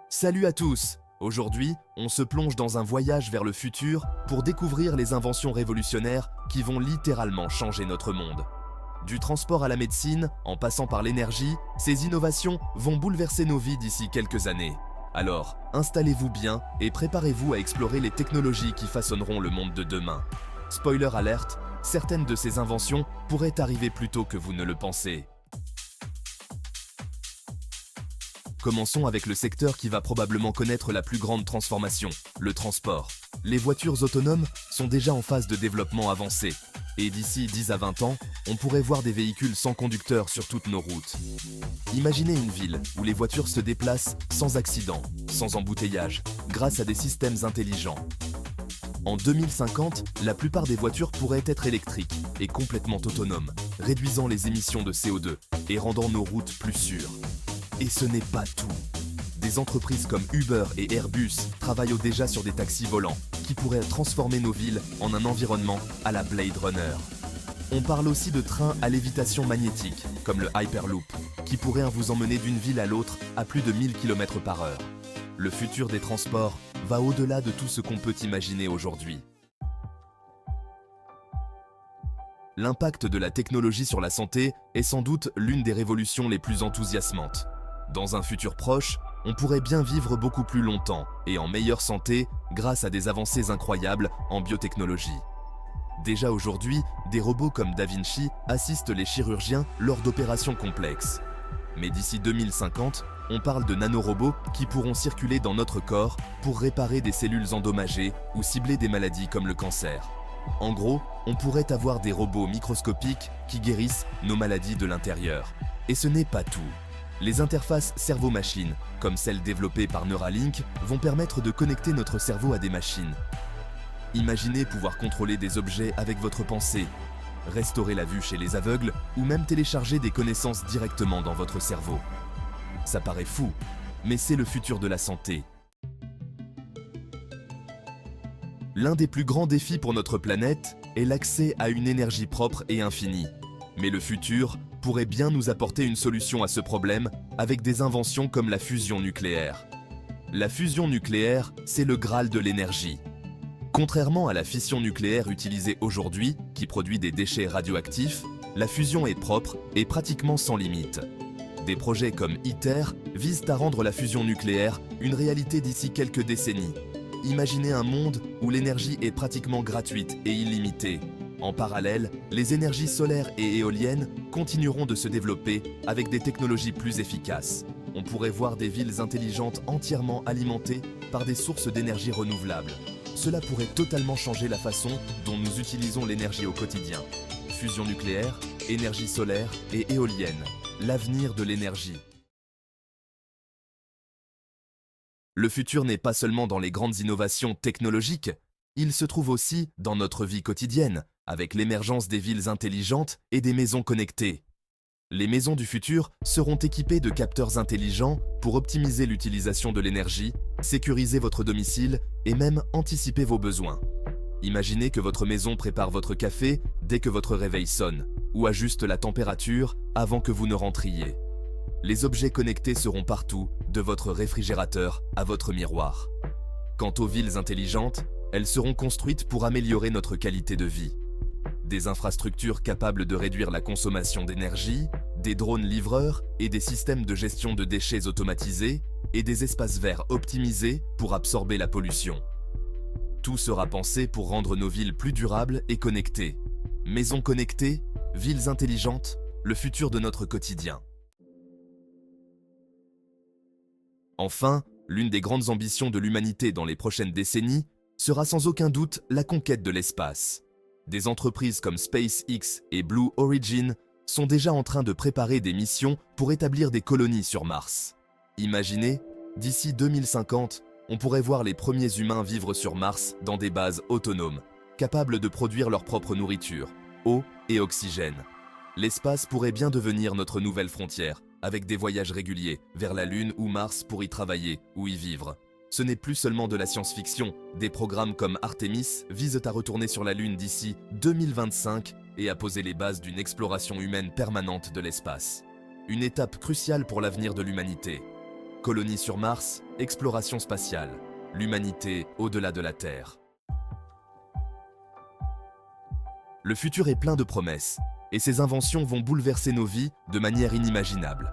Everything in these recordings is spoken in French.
Salut à tous! Aujourd'hui, on se plonge dans un voyage vers le futur pour découvrir les inventions révolutionnaires qui vont littéralement changer notre monde. Du transport à la médecine, en passant par l'énergie, ces innovations vont bouleverser nos vies d'ici quelques années. Alors, installez-vous bien et préparez-vous à explorer les technologies qui façonneront le monde de demain. Spoiler alerte, certaines de ces inventions pourraient arriver plus tôt que vous ne le pensez. Commençons avec le secteur qui va probablement connaître la plus grande transformation, le transport. Les voitures autonomes sont déjà en phase de développement avancé, et d'ici 10 à 20 ans, on pourrait voir des véhicules sans conducteur sur toutes nos routes. Imaginez une ville où les voitures se déplacent sans accident, sans embouteillage, grâce à des systèmes intelligents. En 2050, la plupart des voitures pourraient être électriques et complètement autonomes, réduisant les émissions de CO2 et rendant nos routes plus sûres. Et ce n'est pas tout. Des entreprises comme Uber et Airbus travaillent déjà sur des taxis volants qui pourraient transformer nos villes en un environnement à la Blade Runner. On parle aussi de trains à lévitation magnétique, comme le Hyperloop, qui pourrait vous emmener d'une ville à l'autre à plus de 1000 km/h. Le futur des transports va au-delà de tout ce qu'on peut imaginer aujourd'hui. L'impact de la technologie sur la santé est sans doute l'une des révolutions les plus enthousiasmantes. Dans un futur proche, on pourrait bien vivre beaucoup plus longtemps et en meilleure santé grâce à des avancées incroyables en biotechnologie. Déjà aujourd'hui, des robots comme Da Vinci assistent les chirurgiens lors d'opérations complexes. Mais d'ici 2050, on parle de nanorobots qui pourront circuler dans notre corps pour réparer des cellules endommagées ou cibler des maladies comme le cancer. En gros, on pourrait avoir des robots microscopiques qui guérissent nos maladies de l'intérieur. Et ce n'est pas tout. Les interfaces cerveau-machine, comme celles développées par Neuralink, vont permettre de connecter notre cerveau à des machines. Imaginez pouvoir contrôler des objets avec votre pensée, restaurer la vue chez les aveugles ou même télécharger des connaissances directement dans votre cerveau. Ça paraît fou, mais c'est le futur de la santé. L'un des plus grands défis pour notre planète est l'accès à une énergie propre et infinie. Mais le futur pourrait bien nous apporter une solution à ce problème avec des inventions comme la fusion nucléaire. La fusion nucléaire, c'est le Graal de l'énergie. Contrairement à la fission nucléaire utilisée aujourd'hui, qui produit des déchets radioactifs, la fusion est propre et pratiquement sans limite. Des projets comme ITER visent à rendre la fusion nucléaire une réalité d'ici quelques décennies. Imaginez un monde où l'énergie est pratiquement gratuite et illimitée. En parallèle, les énergies solaires et éoliennes continueront de se développer avec des technologies plus efficaces. On pourrait voir des villes intelligentes entièrement alimentées par des sources d'énergie renouvelables. Cela pourrait totalement changer la façon dont nous utilisons l'énergie au quotidien. Fusion nucléaire, énergie solaire et éolienne, l'avenir de l'énergie. Le futur n'est pas seulement dans les grandes innovations technologiques, il se trouve aussi dans notre vie quotidienne, avec l'émergence des villes intelligentes et des maisons connectées. Les maisons du futur seront équipées de capteurs intelligents pour optimiser l'utilisation de l'énergie, sécuriser votre domicile et même anticiper vos besoins. Imaginez que votre maison prépare votre café dès que votre réveil sonne, ou ajuste la température avant que vous ne rentriez. Les objets connectés seront partout, de votre réfrigérateur à votre miroir. Quant aux villes intelligentes, elles seront construites pour améliorer notre qualité de vie. Des infrastructures capables de réduire la consommation d'énergie, des drones livreurs et des systèmes de gestion de déchets automatisés et des espaces verts optimisés pour absorber la pollution. Tout sera pensé pour rendre nos villes plus durables et connectées. Maisons connectées, villes intelligentes, le futur de notre quotidien. Enfin, l'une des grandes ambitions de l'humanité dans les prochaines décennies sera sans aucun doute la conquête de l'espace. Des entreprises comme SpaceX et Blue Origin sont déjà en train de préparer des missions pour établir des colonies sur Mars. Imaginez, d'ici 2050, on pourrait voir les premiers humains vivre sur Mars dans des bases autonomes, capables de produire leur propre nourriture, eau et oxygène. L'espace pourrait bien devenir notre nouvelle frontière, avec des voyages réguliers vers la Lune ou Mars pour y travailler ou y vivre. Ce n'est plus seulement de la science-fiction, des programmes comme Artemis visent à retourner sur la Lune d'ici 2025 et à poser les bases d'une exploration humaine permanente de l'espace. Une étape cruciale pour l'avenir de l'humanité. colonies sur Mars, exploration spatiale, l'humanité au-delà de la Terre. Le futur est plein de promesses, et ces inventions vont bouleverser nos vies de manière inimaginable.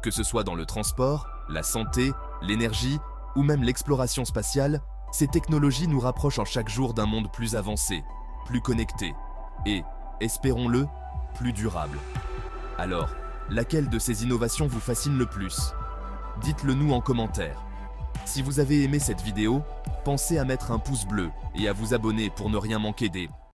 Que ce soit dans le transport, la santé, l'énergie ou même l'exploration spatiale, ces technologies nous rapprochent en chaque jour d'un monde plus avancé, plus connecté et, espérons-le, plus durable. Alors, laquelle de ces innovations vous fascine le plus? Dites-le nous en commentaire. Si vous avez aimé cette vidéo, pensez à mettre un pouce bleu et à vous abonner pour ne rien manquer des